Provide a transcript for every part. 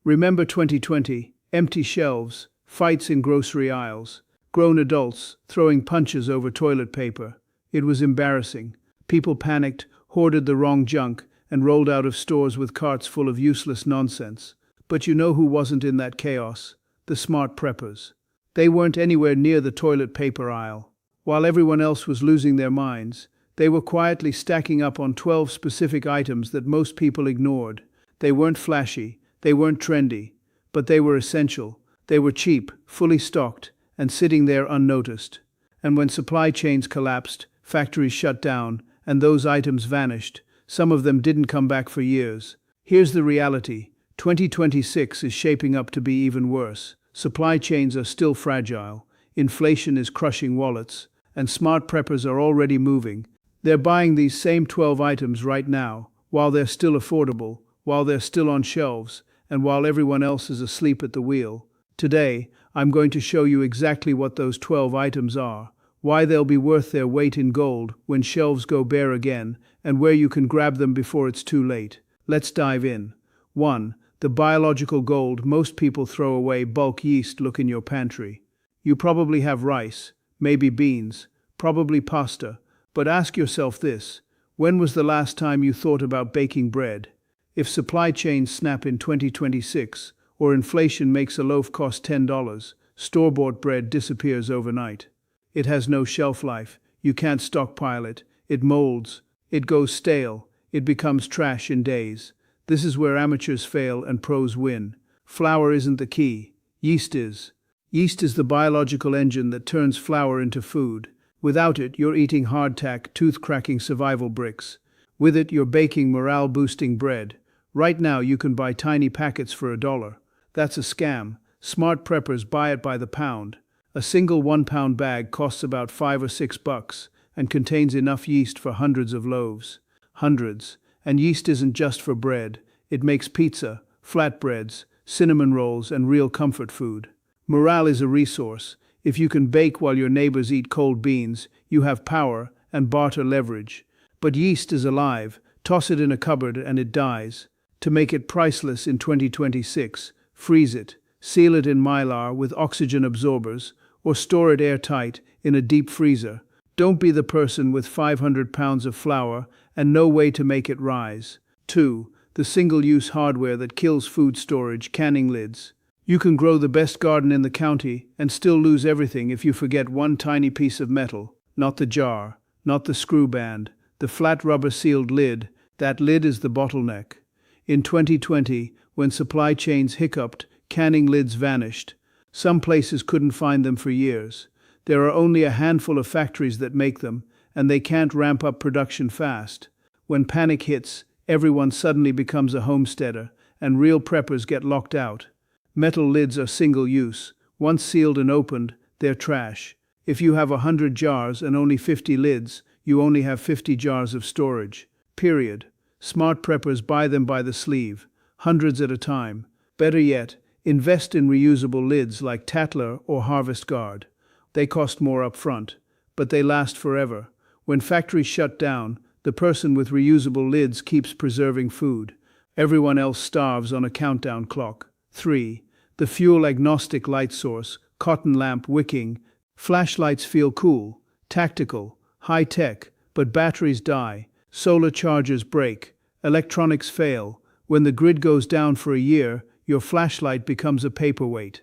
Remember 2020, empty shelves, fights in grocery aisles, grown adults throwing punches over toilet paper. It was embarrassing. People panicked, hoarded the wrong junk, and rolled out of stores with carts full of useless nonsense. But you know who wasn't in that chaos? The smart preppers. They weren't anywhere near the toilet paper aisle. While everyone else was losing their minds, they were quietly stacking up on 12 specific items that most people ignored. They weren't flashy, they weren't trendy, but they were essential. They were cheap, fully stocked, and sitting there unnoticed. And when supply chains collapsed, factories shut down, and those items vanished, some of them didn't come back for years. Here's the reality. 2026 is shaping up to be even worse. Supply chains are still fragile, inflation is crushing wallets, and smart preppers are already moving. They're buying these same 12 items right now, while they're still affordable, while they're still on shelves, and while everyone else is asleep at the wheel. Today, I'm going to show you exactly what those 12 items are, why they'll be worth their weight in gold when shelves go bare again, and where you can grab them before it's too late. Let's dive in. 1. The biological gold most people throw away. Bulk yeast. Look in your pantry. You probably have rice, maybe beans, probably pasta, but ask yourself this: when was the last time you thought about baking bread? If supply chains snap in 2026, or inflation makes a loaf cost $10, store-bought bread disappears overnight. It has no shelf life, you can't stockpile it, it molds, it goes stale, it becomes trash in days. This is where amateurs fail and pros win. Flour isn't the key, yeast is. Yeast is the biological engine that turns flour into food. Without it, you're eating hardtack, tooth-cracking survival bricks. With it, you're baking morale-boosting bread. Right now, you can buy tiny packets for $1. That's a scam. Smart preppers buy it by the pound. A single 1-pound bag costs about $5 or $6 and contains enough yeast for hundreds of loaves. Hundreds. And yeast isn't just for bread. It makes pizza, flatbreads, cinnamon rolls, and real comfort food. Morale is a resource. If you can bake while your neighbors eat cold beans, you have power and barter leverage. But yeast is alive. Toss it in a cupboard and it dies. To make it priceless in 2026, freeze it, seal it in mylar with oxygen absorbers, or store it airtight in a deep freezer. Don't be the person with 500 pounds of flour and no way to make it rise. 2. The single-use hardware that kills food storage. Canning lids. You can grow the best garden in the county and still lose everything if you forget one tiny piece of metal. Not the jar, not the screw band, the flat rubber-sealed lid. That lid is the bottleneck. In 2020, when supply chains hiccuped, canning lids vanished. Some places couldn't find them for years. There are only a handful of factories that make them, and they can't ramp up production fast. When panic hits, everyone suddenly becomes a homesteader, and real preppers get locked out. Metal lids are single-use. Once sealed and opened, they're trash. If you have 100 jars and only 50 lids, you only have 50 jars of storage. Period. Smart preppers buy them by the sleeve, hundreds at a time. Better yet, invest in reusable lids like Tatler or Harvest Guard. They cost more up front, but they last forever. When factories shut down, the person with reusable lids keeps preserving food. Everyone else starves on a countdown clock. 3. The fuel-agnostic light source. Cotton lamp wicking. Flashlights feel cool, tactical, high-tech, but batteries die. Solar chargers break. Electronics fail. When the grid goes down for a year, your flashlight becomes a paperweight.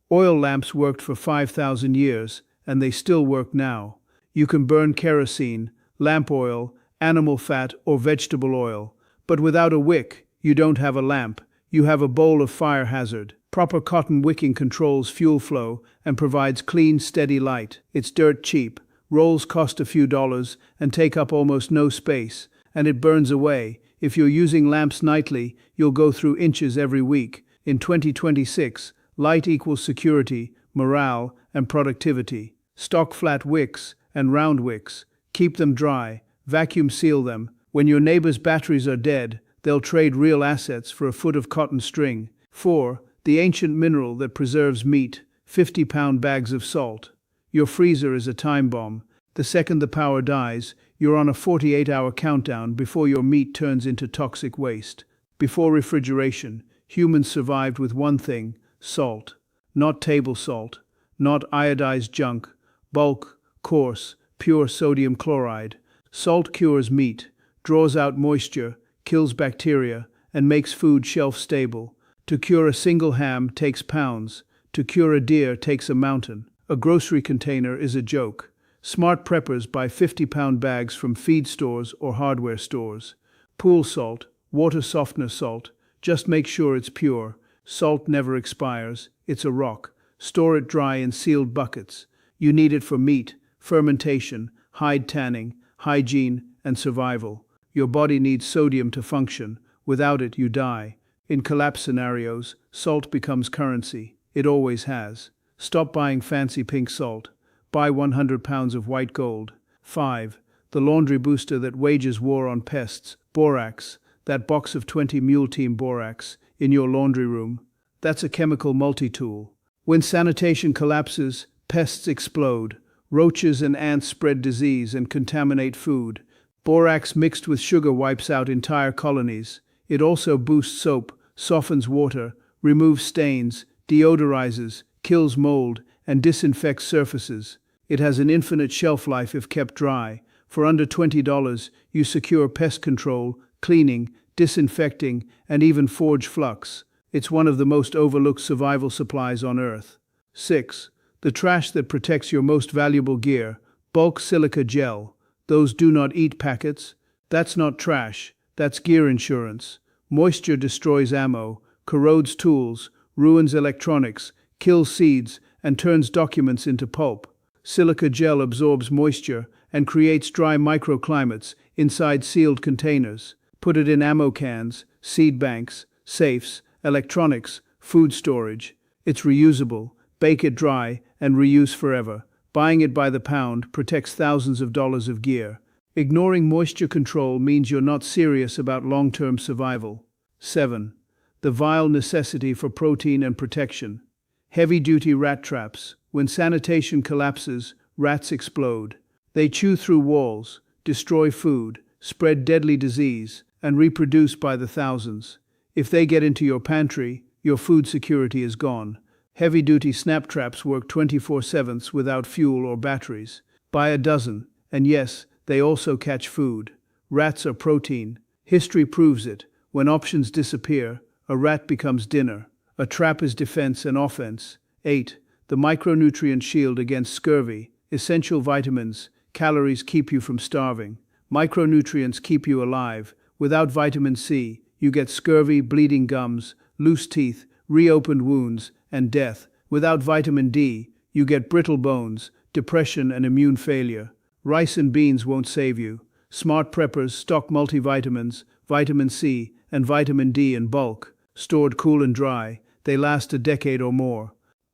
Oil lamps worked for 5,000 years, and they still work now. You can burn kerosene, lamp oil, animal fat, or vegetable oil. But without a wick, you don't have a lamp. You have a bowl of fire hazard. Proper cotton wicking controls fuel flow and provides clean, steady light. It's dirt cheap. Rolls cost a few dollars and take up almost no space, and it burns away. If you're using lamps nightly, you'll go through inches every week. In 2026, light equals security, morale, and productivity. Stock flat wicks and round wicks. Keep them dry. Vacuum seal them. When your neighbor's batteries are dead, they'll trade real assets for a foot of cotton string. 4. The ancient mineral that preserves meat. 50-pound bags of salt. Your freezer is a time bomb. The second the power dies, you're on a 48-hour countdown before your meat turns into toxic waste. Before refrigeration, Humans survived with one thing: salt. Not table salt, not iodized junk, bulk, coarse, pure sodium chloride. Salt cures meat, draws out moisture, kills bacteria, and makes food shelf-stable. To cure a single ham takes pounds. To cure a deer takes a mountain. A grocery container is a joke. Smart preppers buy 50-pound bags from feed stores or hardware stores. Pool salt, water softener salt. Just make sure it's pure. Salt never expires. It's a rock. Store it dry in sealed buckets. You need it for meat, fermentation, hide tanning, hygiene, and survival. Your body needs sodium to function. Without it, you die. In collapse scenarios, salt becomes currency. It always has. Stop buying fancy pink salt. Buy 100 pounds of white gold. 5. The laundry booster that wages war on pests. Borax. That box of 20 Mule Team Borax in your laundry room. That's a chemical multi-tool. When sanitation collapses, pests explode. Roaches and ants spread disease and contaminate food. Borax mixed with sugar wipes out entire colonies. It also boosts soap, softens water, removes stains, deodorizes, kills mold, and disinfects surfaces. It has an infinite shelf life if kept dry. For under $20, you secure pest control, cleaning, disinfecting, and even forge flux. It's one of the most overlooked survival supplies on Earth. 6. The trash that protects your most valuable gear. Bulk silica gel. Those do-not-eat packets. That's not trash. That's gear insurance. Moisture destroys ammo, corrodes tools, ruins electronics, kills seeds, and turns documents into pulp. Silica gel absorbs moisture and creates dry microclimates inside sealed containers. Put it in ammo cans, seed banks, safes, electronics, food storage. It's reusable. Bake it dry and reuse forever. Buying it by the pound protects thousands of dollars of gear. Ignoring moisture control means you're not serious about long-term survival. 7. The vile necessity for protein and protection. Heavy-duty rat traps. When sanitation collapses, rats explode. They chew through walls, destroy food, spread deadly disease, and reproduce by the thousands. If they get into your pantry, your food security is gone. Heavy-duty snap traps work 24/7 without fuel or batteries. Buy a dozen, and yes, they also catch food. Rats are protein. History proves it. When options disappear, a rat becomes dinner. A trap is defense and offense. 8. The micronutrient shield against scurvy. Essential vitamins. Calories keep you from starving. Micronutrients keep you alive. Without vitamin C, you get scurvy, bleeding gums, loose teeth, reopened wounds, and death. Without vitamin D, you get brittle bones, depression, and immune failure. Rice and beans won't save you. Smart preppers stock multivitamins, vitamin C, and vitamin D in bulk. Stored cool and dry, they last a decade or more.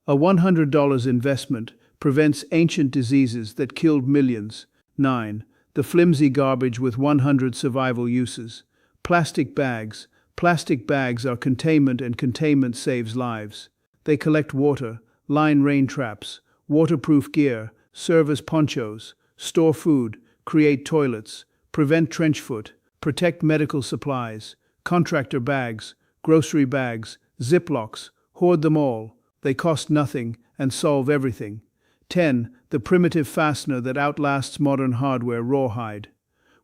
A $100 investment prevents ancient diseases that killed millions. 9. The flimsy garbage with 100 survival uses. Plastic bags. Plastic bags are containment, and containment saves lives. They collect water, line rain traps, waterproof gear, serve as ponchos, store food, create toilets, prevent trench foot, protect medical supplies, contractor bags, grocery bags, Ziplocs, hoard them all. They cost nothing and solve everything. 10. The primitive fastener that outlasts modern hardware. Rawhide.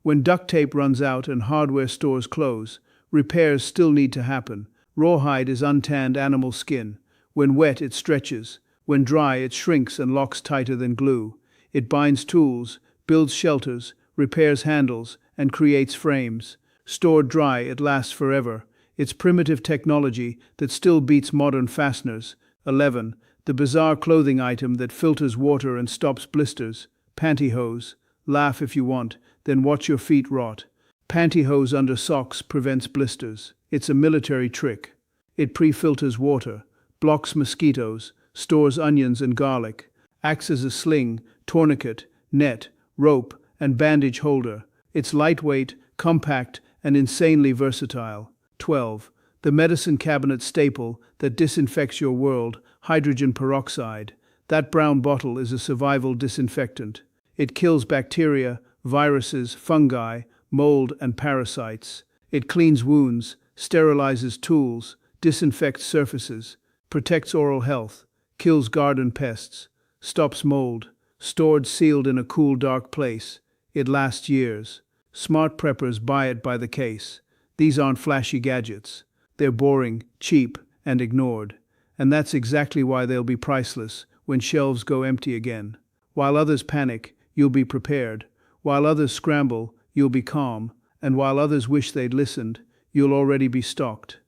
When duct tape runs out and hardware stores close, repairs still need to happen. Rawhide is untanned animal skin. When wet, it stretches. When dry, it shrinks and locks tighter than glue. It binds tools, builds shelters, repairs handles, and creates frames. Stored dry, it lasts forever. It's primitive technology that still beats modern fasteners. 11. The bizarre clothing item that filters water and stops blisters. Pantyhose. Laugh if you want, then watch your feet rot. Pantyhose under socks prevents blisters. It's a military trick. It pre-filters water, blocks mosquitoes, stores onions and garlic, acts as a sling, tourniquet, net, rope, and bandage holder. It's lightweight, compact, and insanely versatile. 12. The medicine cabinet staple that disinfects your world. Hydrogen peroxide. That brown bottle is a survival disinfectant. It kills bacteria, viruses, fungi, mold, and parasites. It cleans wounds, sterilizes tools, disinfects surfaces, protects oral health, kills garden pests, stops mold, stored sealed in a cool, dark place. It lasts years. Smart preppers buy it by the case. These aren't flashy gadgets. They're boring, cheap, and ignored. And that's exactly why they'll be priceless when shelves go empty again. While others panic, you'll be prepared. While others scramble, you'll be calm. And while others wish they'd listened, you'll already be stocked.